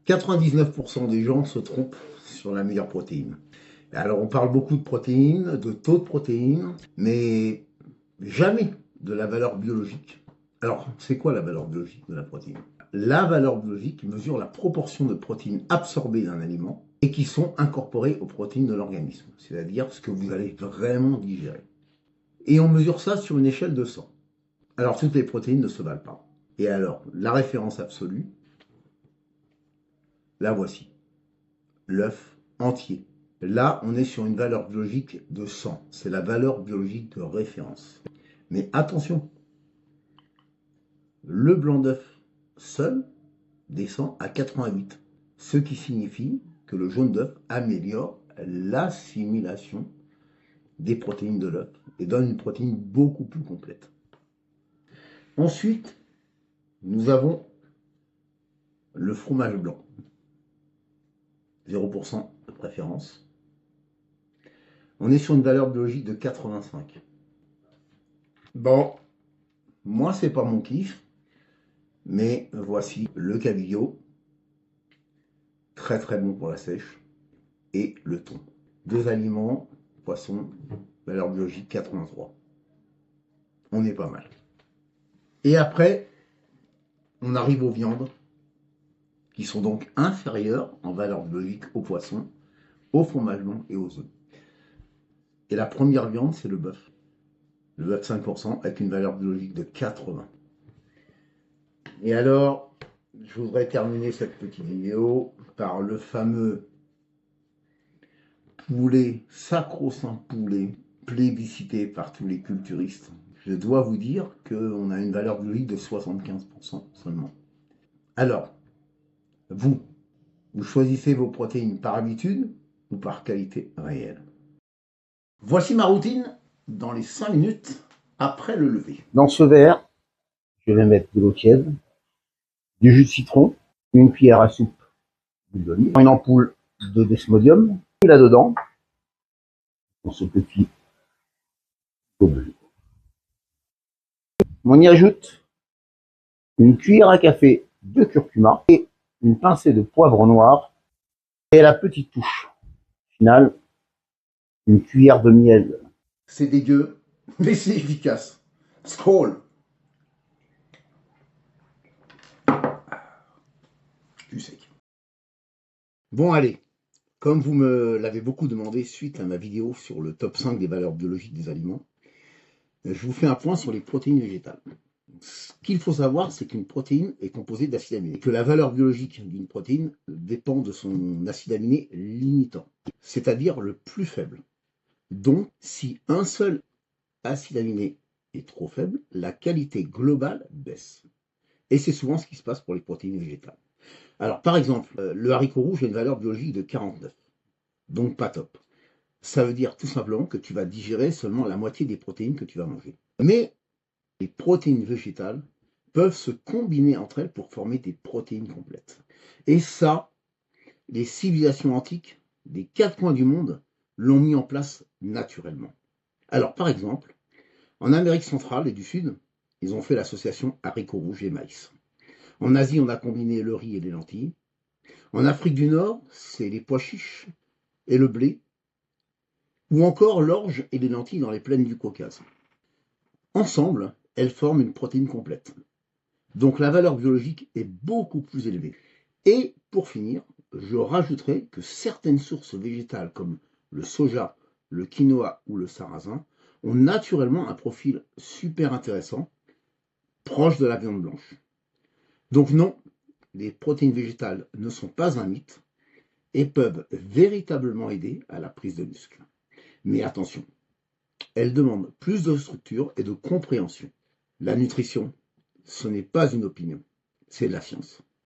99% des gens se trompent sur la meilleure protéine. Alors on parle beaucoup de protéines, de taux de protéines, mais jamais de la valeur biologique. Alors c'est quoi la valeur biologique de la protéine? La valeur biologique mesure la proportion de protéines absorbées d'un aliment et qui sont incorporées aux protéines de l'organisme, c'est-à-dire ce que vous allez vraiment digérer. Et on mesure ça sur une échelle de 100. Alors toutes les protéines ne se valent pas. Et alors, la référence absolue, la voici. L'œuf entier. Là, on est sur une valeur biologique de 100. C'est la valeur biologique de référence. Mais attention, le blanc d'œuf seul descend à 88. Ce qui signifie que le jaune d'œuf améliore l'assimilation des protéines de l'œuf et donne une protéine beaucoup plus complète. Ensuite, nous avons le fromage blanc. 0% de préférence. On est sur une valeur biologique de 85. Bon, moi c'est pas mon kiff, mais voici le cabillaud, très très bon pour la sèche, et le thon. Deux aliments, poisson, valeur biologique 83. On est pas mal. Et après, on arrive aux viandes, qui sont donc inférieures en valeur biologique au poisson, au fromage blanc et aux œufs. Et la première viande, c'est le bœuf. Le bœuf 5% avec une valeur biologique de 80. Et alors, je voudrais terminer cette petite vidéo par le fameux poulet, sacro-saint poulet, plébiscité par tous les culturistes. Je dois vous dire qu'on a une valeur biologique de 75% seulement. Alors, vous choisissez vos protéines par habitude ou par qualité réelle? Voici ma routine dans les 5 minutes après le lever. Dans ce verre, je vais mettre de l'eau tiède, du jus de citron, une cuillère à soupe d'huile d'olive, une ampoule de desmodium, et là-dedans, dans ce petit gobelet, on y ajoute une cuillère à café de curcuma et une pincée de poivre noir et la petite touche finale, une cuillère de miel. C'est dégueu, mais c'est efficace. Skål! Du sec. Bon allez, comme vous me l'avez beaucoup demandé suite à ma vidéo sur le top 5 des valeurs biologiques des aliments, je vous fais un point sur les protéines végétales. Ce qu'il faut savoir, c'est qu'une protéine est composée d'acides aminés et que la valeur biologique d'une protéine dépend de son acide aminé limitant, c'est-à-dire le plus faible. Donc, si un seul acide aminé est trop faible, la qualité globale baisse. Et c'est souvent ce qui se passe pour les protéines végétales. Alors, par exemple, le haricot rouge a une valeur biologique de 49, donc pas top. Ça veut dire tout simplement que tu vas digérer seulement la moitié des protéines que tu vas manger. Mais les protéines végétales peuvent se combiner entre elles pour former des protéines complètes. Et ça, les civilisations antiques des 4 coins du monde l'ont mis en place naturellement. Alors, par exemple, en Amérique centrale et du Sud, ils ont fait l'association haricots rouges et maïs. En Asie, on a combiné le riz et les lentilles. En Afrique du Nord, c'est les pois chiches et le blé, ou encore l'orge et les lentilles dans les plaines du Caucase. Ensemble, elles forment une protéine complète. Donc la valeur biologique est beaucoup plus élevée. Et pour finir, je rajouterai que certaines sources végétales comme le soja, le quinoa ou le sarrasin ont naturellement un profil super intéressant, proche de la viande blanche. Donc non, les protéines végétales ne sont pas un mythe et peuvent véritablement aider à la prise de muscle. Mais attention, elles demandent plus de structure et de compréhension. La nutrition, ce n'est pas une opinion, c'est de la science.